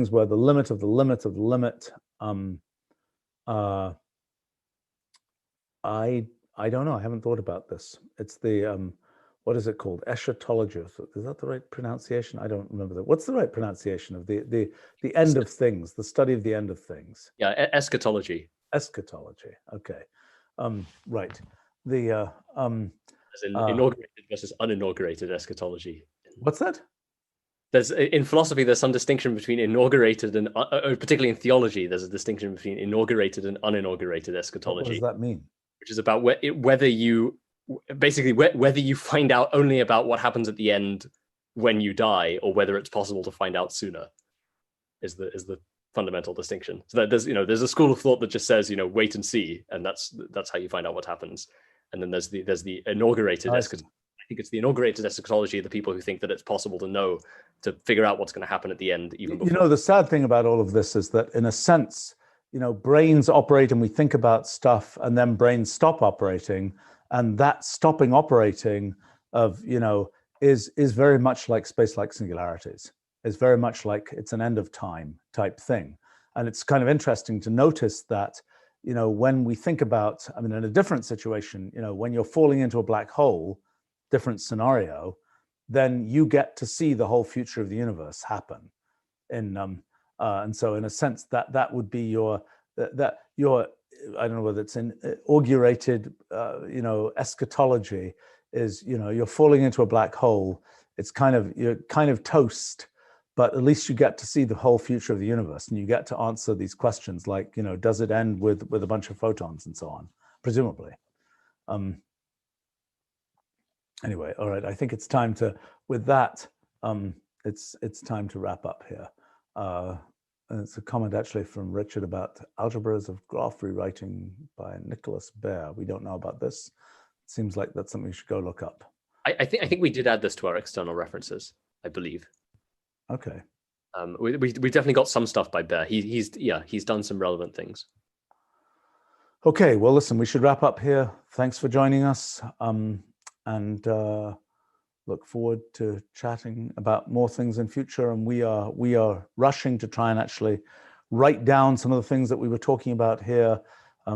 where the limit of the limit of the limit, I don't know. I haven't thought about this. It's the what is it called? Eschatology. Is that the right pronunciation? I don't remember that. What's the right pronunciation of the end of things? The study of the end of things. Yeah, eschatology. Eschatology. Okay. Right. The As in inaugurated versus uninaugurated eschatology. What's that? In philosophy, there's some distinction between inaugurated and, particularly in theology, there's a distinction between inaugurated and uninaugurated eschatology. What does that mean? Which is about whether you find out only about what happens at the end when you die, or whether it's possible to find out sooner, is the fundamental distinction. So that there's a school of thought that just says, wait and see, and that's how you find out what happens. And then there's the inaugurated eschatology. I think it's the inaugurated eschatology, the people who think that it's possible to figure out what's going to happen at the end, even before. The sad thing about all of this is that, in a sense, brains operate and we think about stuff, and then brains stop operating, and that stopping operating of is very much like space-like singularities. It's very much like it's an end of time type thing. And it's kind of interesting to notice that when we think about, in a different situation, when you're falling into a black hole, different scenario, then you get to see the whole future of the universe happen. And so, in a sense, that would be your I don't know whether it's in augurated eschatology is you're falling into a black hole. It's you're kind of toast, but at least you get to see the whole future of the universe, and you get to answer these questions like does it end with a bunch of photons and so on, presumably. Anyway, all right. I think it's time to. With that, it's time to wrap up here. And it's a comment actually from Richard about algebras of graph rewriting by Nicholas Baer. We don't know about this. It seems like that's something we should go look up. I think we did add this to our external references, I believe. Okay. We definitely got some stuff by Baer. He's done some relevant things. Okay. Well, listen, we should wrap up here. Thanks for joining us. And look forward to chatting about more things in future. And we are rushing to try and actually write down some of the things that we were talking about here,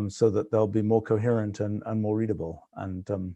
so that they'll be more coherent and more readable. And